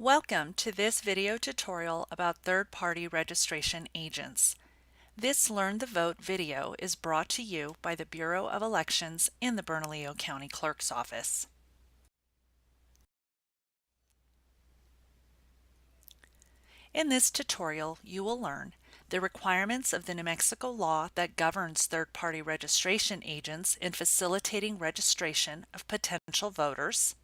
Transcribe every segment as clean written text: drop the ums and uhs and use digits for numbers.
Welcome to this video tutorial about third-party registration agents. This Learn the Vote video is brought to you by the Bureau of Elections in the Bernalillo County Clerk's Office. In this tutorial, you will learn the requirements of the New Mexico law that governs third-party registration agents in facilitating registration of potential voters,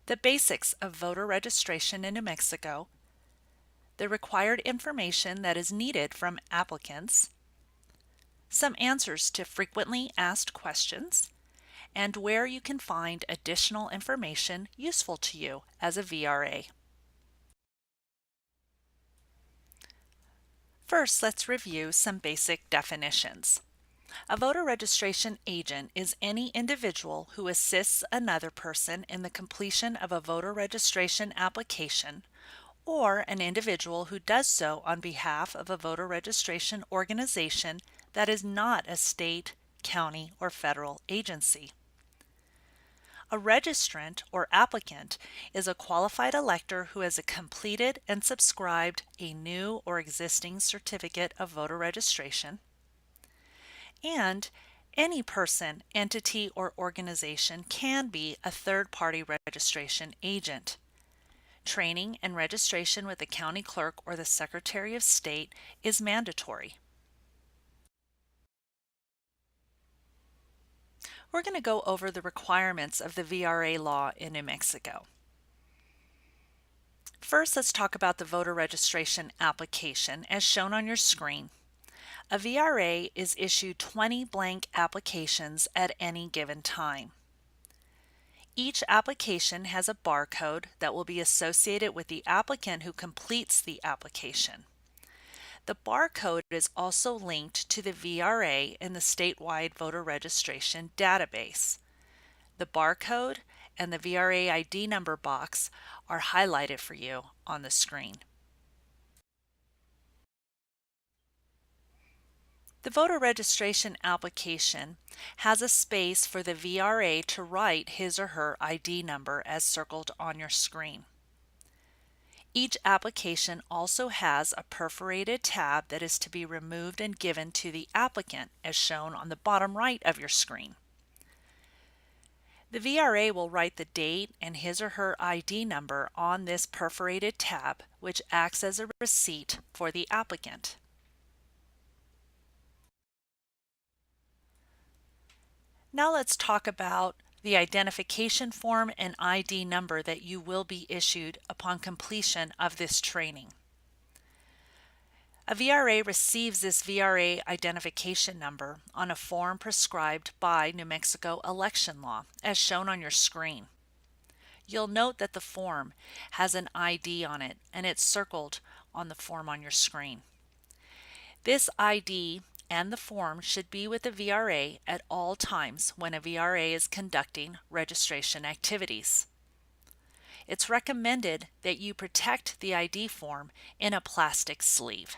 the basics of voter registration in New Mexico, the required information that is needed from applicants, some answers to frequently asked questions, and where you can find additional information useful to you as a VRA. First, let's review some basic definitions. A voter registration agent is any individual who assists another person in the completion of a voter registration application, or an individual who does so on behalf of a voter registration organization that is not a state, county, or federal agency. A registrant or applicant is a qualified elector who has completed and subscribed a new or existing certificate of voter registration. And any person, entity, or organization can be a third-party registration agent. Training and registration with the county clerk or the Secretary of State is mandatory. We're going to go over the requirements of the VRA law in New Mexico. First, let's talk about the voter registration application as shown on your screen. A VRA is issued 20 blank applications at any given time. Each application has a barcode that will be associated with the applicant who completes the application. The barcode is also linked to the VRA in the statewide voter registration database. The barcode and the VRA ID number box are highlighted for you on the screen. The voter registration application has a space for the VRA to write his or her ID number as circled on your screen. Each application also has a perforated tab that is to be removed and given to the applicant as shown on the bottom right of your screen. The VRA will write the date and his or her ID number on this perforated tab, which acts as a receipt for the applicant. Now let's talk about the identification form and ID number that you will be issued upon completion of this training. A VRA receives this VRA identification number on a form prescribed by New Mexico election law, as shown on your screen. You'll note that the form has an ID on it, and it's circled on the form on your screen. This ID and the form should be with the VRA at all times when a VRA is conducting registration activities. It's recommended that you protect the ID form in a plastic sleeve.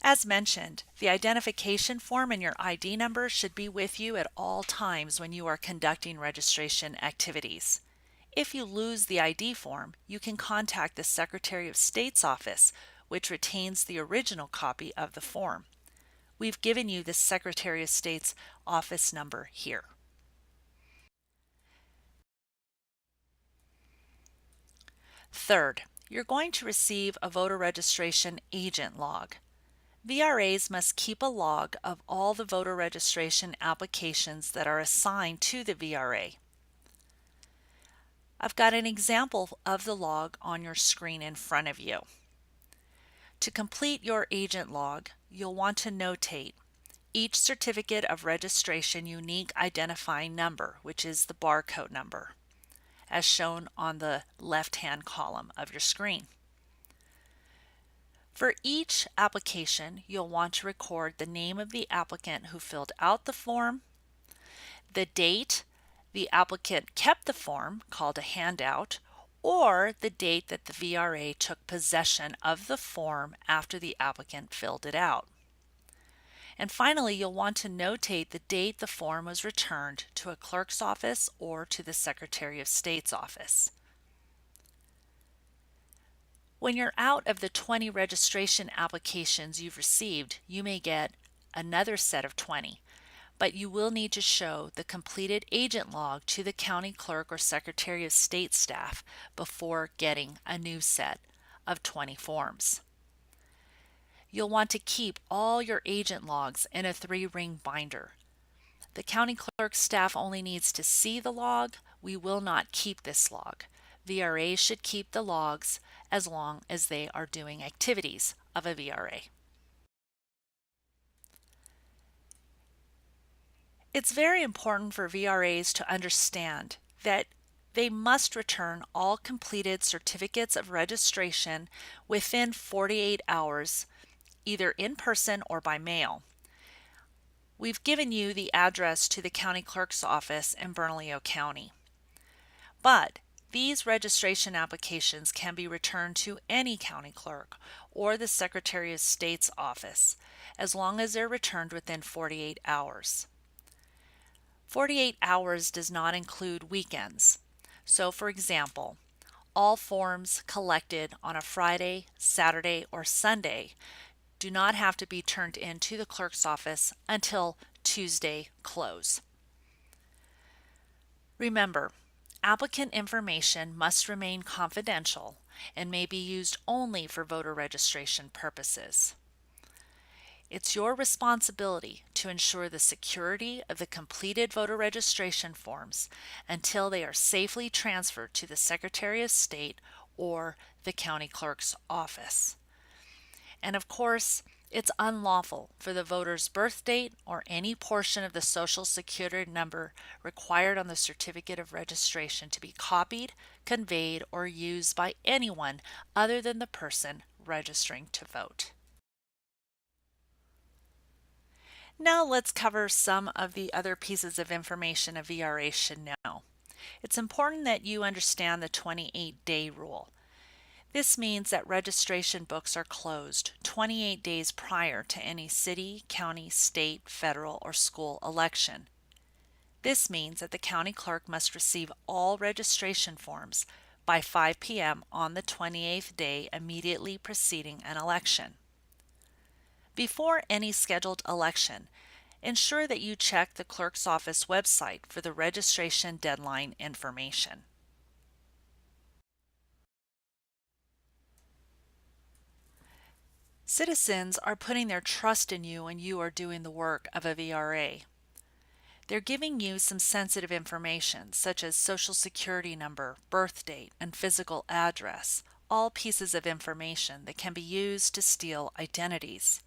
As mentioned, the identification form and your ID number should be with you at all times when you are conducting registration activities. If you lose the ID form, you can contact the Secretary of State's office, which retains the original copy of the form. We've given you the Secretary of State's office number here. Third, you're going to receive a voter registration agent log. VRAs must keep a log of all the voter registration applications that are assigned to the VRA. I've got an example of the log on your screen in front of you. To complete your agent log, you'll want to notate each certificate of registration unique identifying number, which is the barcode number, as shown on the left-hand column of your screen. For each application, you'll want to record the name of the applicant who filled out the form, the date the applicant kept the form, called a handout, or the date that the VRA took possession of the form after the applicant filled it out. And finally, you'll want to notate the date the form was returned to a clerk's office or to the Secretary of State's office. When you're out of the 20 registration applications you've received, you may get another set of 20, but you will need to show the completed agent log to the county clerk or Secretary of State staff before getting a new set of 20 forms. You'll want to keep all your agent logs in a 3-ring binder. The county clerk staff only needs to see the log. We will not keep this log. VRA should keep the logs as long as they are doing activities of a VRA. It's very important for VRAs to understand that they must return all completed certificates of registration within 48 hours, either in person or by mail. We've given you the address to the county clerk's office in Bernalillo County. But these registration applications can be returned to any county clerk or the Secretary of State's office as long as they're returned within 48 hours. 48 hours does not include weekends. So, for example, all forms collected on a Friday, Saturday, or Sunday do not have to be turned into the clerk's office until Tuesday close. Remember, applicant information must remain confidential and may be used only for voter registration purposes. It's your responsibility to ensure the security of the completed voter registration forms until they are safely transferred to the Secretary of State or the county clerk's office. And of course, it's unlawful for the voter's birth date or any portion of the Social Security number required on the certificate of registration to be copied, conveyed, or used by anyone other than the person registering to vote. Now let's cover some of the other pieces of information a VRA should know. It's important that you understand the 28-day rule. This means that registration books are closed 28 days prior to any city, county, state, federal, or school election. This means that the county clerk must receive all registration forms by 5 p.m. on the 28th day immediately preceding an election. Before any scheduled election, ensure that you check the clerk's office website for the registration deadline information. Citizens are putting their trust in you when you are doing the work of a VRA. They're giving you some sensitive information such as Social Security number, birth date, and physical address, all pieces of information that can be used to steal identities.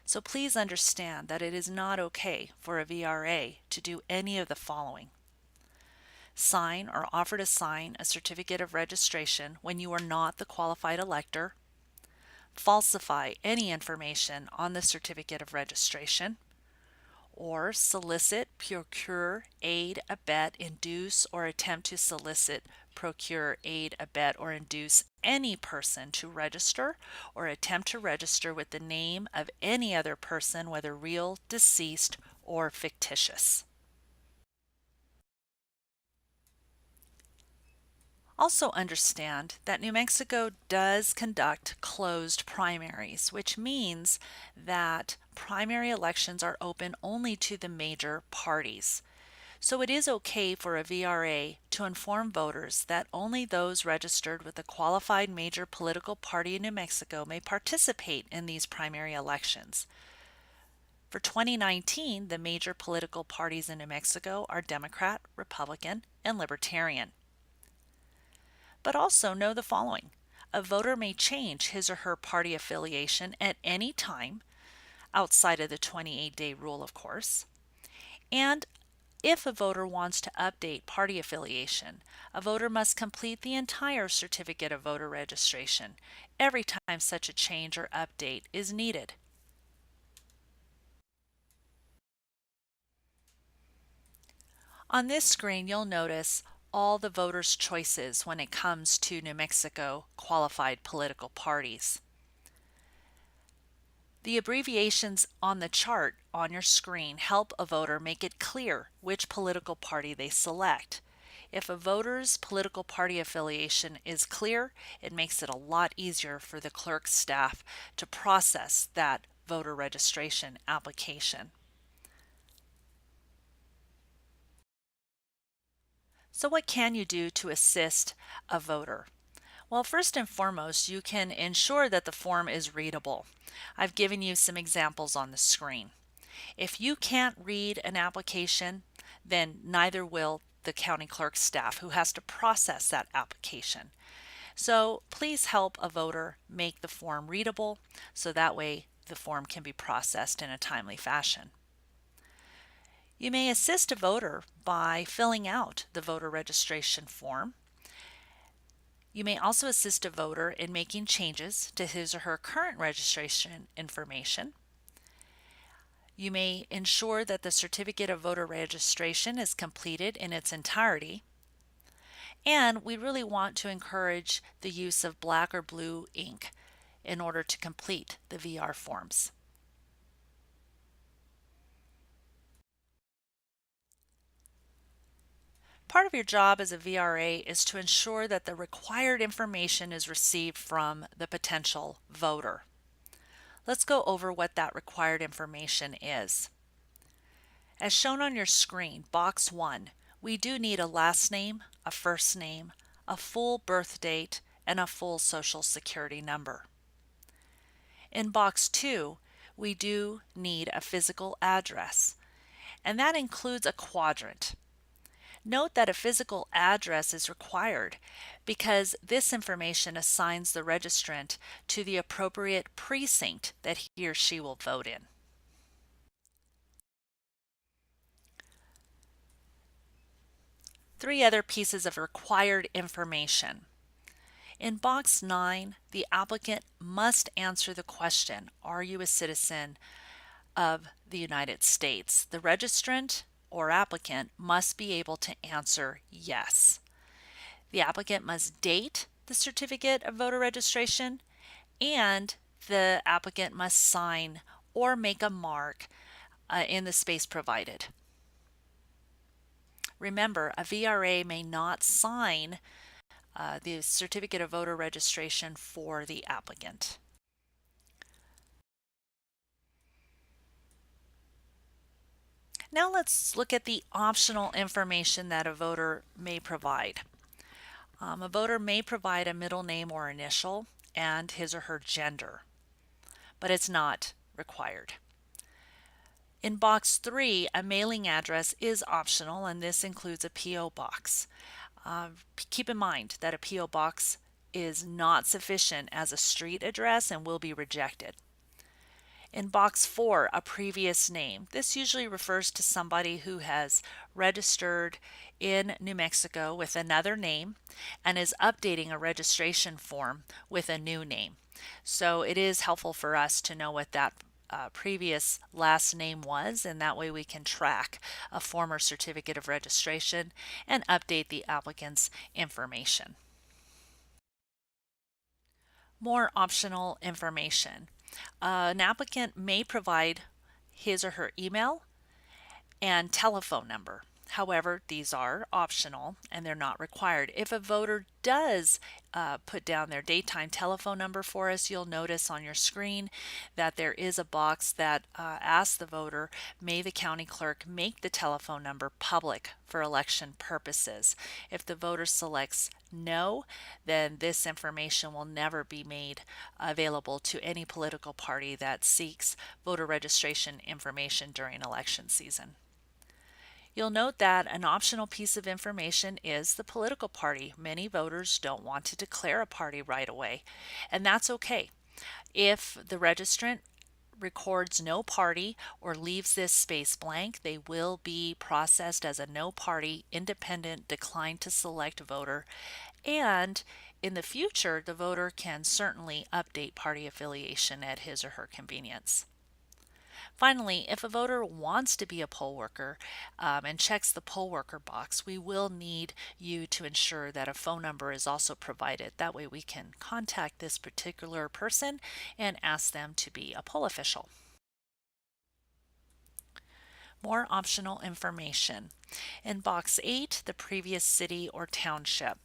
So please understand that it is not okay for a VRA to do any of the following: sign or offer to sign a certificate of registration when you are not the qualified elector, falsify any information on the certificate of registration, or solicit, procure, aid, abet, induce, or attempt to solicit, procure, aid, abet, or induce any person to register or attempt to register with the name of any other person, whether real, deceased, or fictitious. Also understand that New Mexico does conduct closed primaries, which means that primary elections are open only to the major parties. So it is okay for a VRA to inform voters that only those registered with a qualified major political party in New Mexico may participate in these primary elections. For 2019, the major political parties in New Mexico are Democrat, Republican, and Libertarian. But also know the following: a voter may change his or her party affiliation at any time, outside of the 28-day rule, of course. And if a voter wants to update party affiliation, a voter must complete the entire certificate of voter registration every time such a change or update is needed. On this screen, you'll notice all the voters' choices when it comes to New Mexico qualified political parties. The abbreviations on the chart on your screen help a voter make it clear which political party they select. If a voter's political party affiliation is clear, it makes it a lot easier for the clerk staff to process that voter registration application. So what can you do to assist a voter? Well, first and foremost, you can ensure that the form is readable. I've given you some examples on the screen. If you can't read an application, then neither will the county clerk staff who has to process that application. So please help a voter make the form readable so that way the form can be processed in a timely fashion. You may assist a voter by filling out the voter registration form. You may also assist a voter in making changes to his or her current registration information. You may ensure that the certificate of voter registration is completed in its entirety. And we really want to encourage the use of black or blue ink in order to complete the VR forms. Part of your job as a VRA is to ensure that the required information is received from the potential voter. Let's go over what that required information is. As shown on your screen, box 1, we do need a last name, a first name, a full birth date, and a full social security number. In box 2, we do need a physical address, and that includes a quadrant. Note that a physical address is required because this information assigns the registrant to the appropriate precinct that he or she will vote in. Three other pieces of required information. In box 9, the applicant must answer the question, are you a citizen of the United States? The registrant or applicant must be able to answer yes. The applicant must date the certificate of voter registration, and the applicant must sign or make a mark in the space provided. Remember, a VRA may not sign the certificate of voter registration for the applicant. Now let's look at the optional information that a voter may provide. A voter may provide a middle name or initial and his or her gender, but it's not required. In box 3, a mailing address is optional, and this includes a P.O. box. Keep in mind that a P.O. box is not sufficient as a street address and will be rejected. In box 4, a previous name. This usually refers to somebody who has registered in New Mexico with another name and is updating a registration form with a new name. So it is helpful for us to know what that previous last name was, and that way we can track a former certificate of registration and update the applicant's information. More optional information. An applicant may provide his or her email and telephone number. However, these are optional and they're not required. If a voter does put down their daytime telephone number for us, you'll notice on your screen that there is a box that asks the voter, may the county clerk make the telephone number public for election purposes. If the voter selects no, then this information will never be made available to any political party that seeks voter registration information during election season. You'll note that an optional piece of information is the political party. Many voters don't want to declare a party right away, and that's okay. If the registrant records no party or leaves this space blank, they will be processed as a no party, independent, decline to select voter, and in the future, the voter can certainly update party affiliation at his or her convenience. Finally, if a voter wants to be a poll worker and checks the poll worker box, we will need you to ensure that a phone number is also provided. That way we can contact this particular person and ask them to be a poll official. More optional information. In box 8, the previous city or township.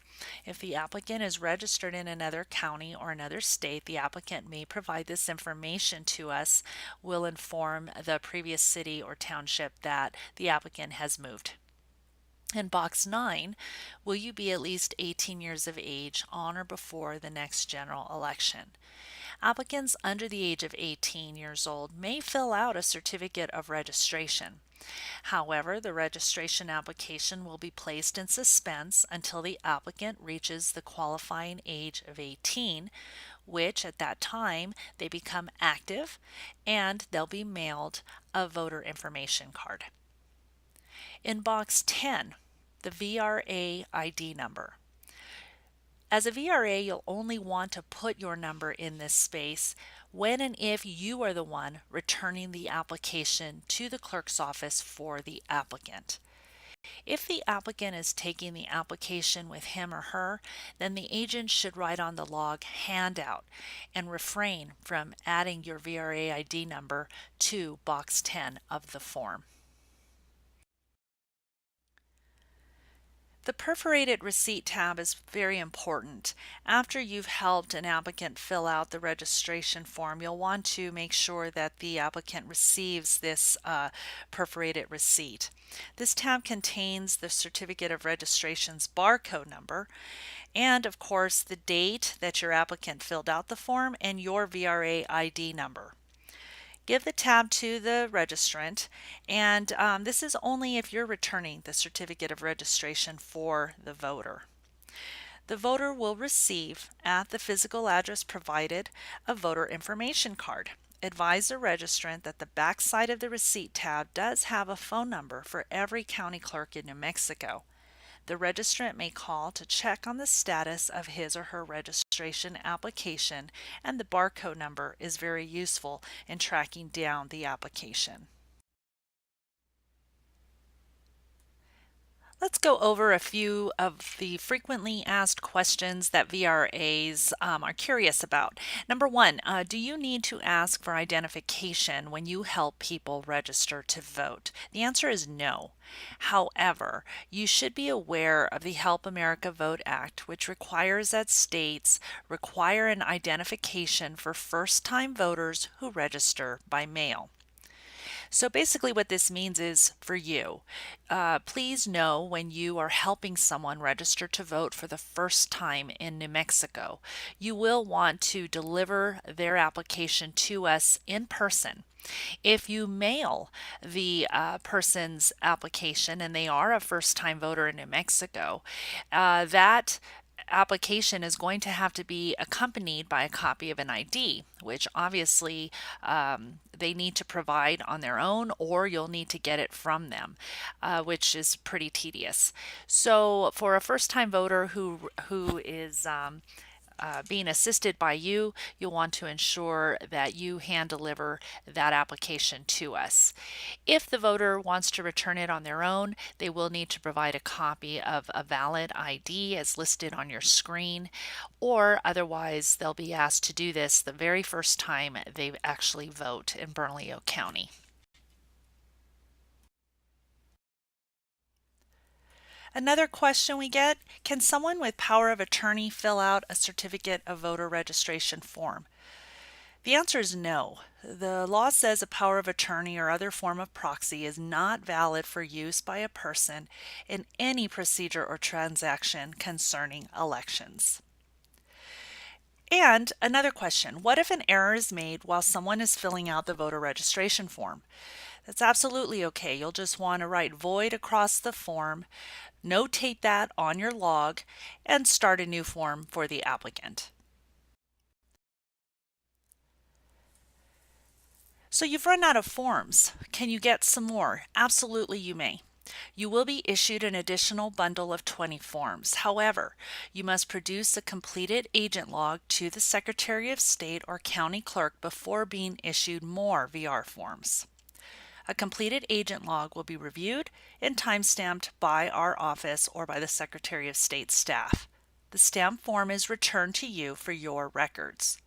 If the applicant is registered in another county or another state, the applicant may provide this information to us. We'll inform the previous city or township that the applicant has moved. In box 9, will you be at least 18 years of age on or before the next general election? Applicants under the age of 18 years old may fill out a certificate of registration. However, the registration application will be placed in suspense until the applicant reaches the qualifying age of 18, which at that time they become active and they'll be mailed a voter information card. In box 10, the VRA ID number. As a VRA, you'll only want to put your number in this space when and if you are the one returning the application to the clerk's office for the applicant. If the applicant is taking the application with him or her, then the agent should write on the log handout and refrain from adding your VRA ID number to box 10 of the form. The Perforated Receipt tab is very important. After you've helped an applicant fill out the registration form, you'll want to make sure that the applicant receives this perforated receipt. This tab contains the certificate of registration's barcode number and, of course, the date that your applicant filled out the form and your VRA ID number. Give the tab to the registrant, and this is only if you're returning the certificate of registration for the voter. The voter will receive at the physical address provided a voter information card. Advise the registrant that the back side of the receipt tab does have a phone number for every county clerk in New Mexico. The registrant may call to check on the status of his or her registration application, and the barcode number is very useful in tracking down the application. Let's go over a few of the frequently asked questions that VRAs are curious about. Number one, do you need to ask for identification when you help people register to vote? The answer is no. However, you should be aware of the Help America Vote Act, which requires that states require an identification for first-time voters who register by mail. So basically what this means is for you, please know when you are helping someone register to vote for the first time in New Mexico, you will want to deliver their application to us in person. If you mail the person's application and they are a first-time voter in New Mexico, that application is going to have to be accompanied by a copy of an ID, which obviously they need to provide on their own, or you'll need to get it from them, which is pretty tedious. So for a first-time voter who is being assisted by you, you'll want to ensure that you hand deliver that application to us. If the voter wants to return it on their own, they will need to provide a copy of a valid ID as listed on your screen, or otherwise they'll be asked to do this the very first time they actually vote in Bernalillo County. Another question we get, can someone with power of attorney fill out a certificate of voter registration form? The answer is no. The law says a power of attorney or other form of proxy is not valid for use by a person in any procedure or transaction concerning elections. And another question, what if an error is made while someone is filling out the voter registration form? That's absolutely okay. You'll just want to write void across the form, notate that on your log, and start a new form for the applicant. So you've run out of forms. Can you get some more? Absolutely, you may. You will be issued an additional bundle of 20 forms. However, you must produce a completed agent log to the Secretary of State or County Clerk before being issued more VR forms. A completed agent log will be reviewed and timestamped by our office or by the Secretary of State staff. The stamped form is returned to you for your records.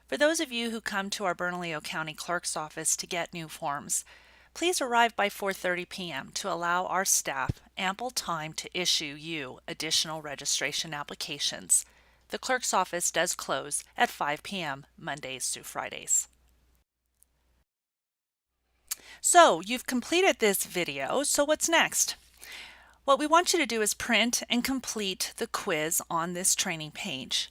For those of you who come to our Bernalillo County Clerk's office to get new forms, please arrive by 4:30 p.m. to allow our staff ample time to issue you additional registration applications. The Clerk's office does close at 5 p.m. Mondays through Fridays. So you've completed this video, so what's next? What we want you to do is print and complete the quiz on this training page.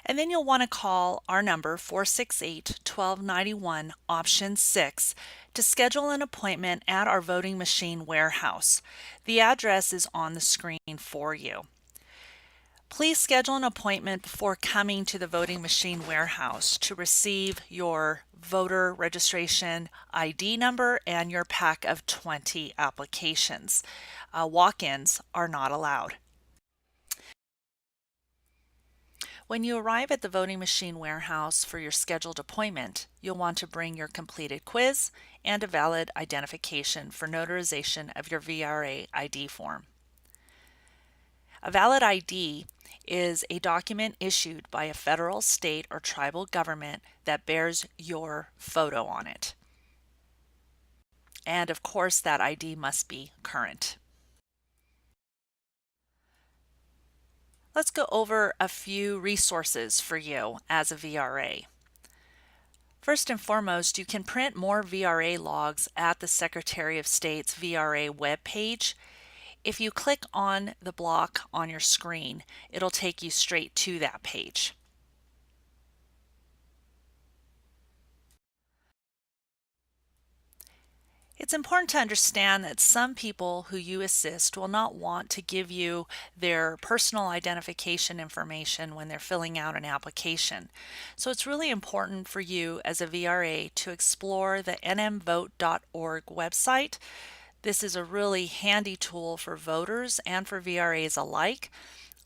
And then you'll want to call our number 468-1291 option 6 to schedule an appointment at our voting machine warehouse. The address is on the screen for you. Please schedule an appointment before coming to the voting machine warehouse to receive your voter registration ID number and your pack of 20 applications. Walk-ins are not allowed. When you arrive at the voting machine warehouse for your scheduled appointment, you'll want to bring your completed quiz and a valid identification for notarization of your VRA ID form. A valid ID is a document issued by a federal, state, or tribal government that bears your photo on it. And of course, that ID must be current. Let's go over a few resources for you as a VRA. First and foremost, you can print more VRA logs at the Secretary of State's VRA webpage. If you click on the block on your screen, it'll take you straight to that page. It's important to understand that some people who you assist will not want to give you their personal identification information when they're filling out an application. So it's really important for you as a VRA to explore the nmvote.org website. This is a really handy tool for voters and for VRAs alike.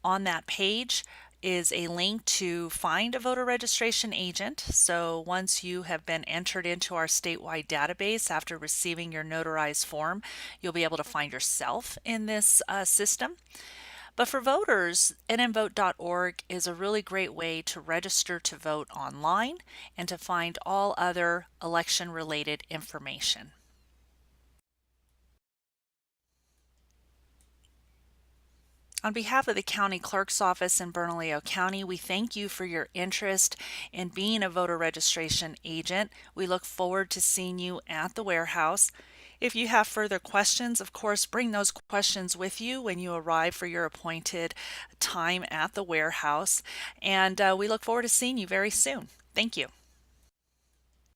On that page is a link to find a voter registration agent. So once you have been entered into our statewide database after receiving your notarized form, you'll be able to find yourself in this system. But for voters, nmvote.org is a really great way to register to vote online and to find all other election-related information. On behalf of the County Clerk's Office in Bernalillo County, we thank you for your interest in being a voter registration agent. We look forward to seeing you at the warehouse. If you have further questions, of course, bring those questions with you when you arrive for your appointed time at the warehouse. And we look forward to seeing you very soon. Thank you.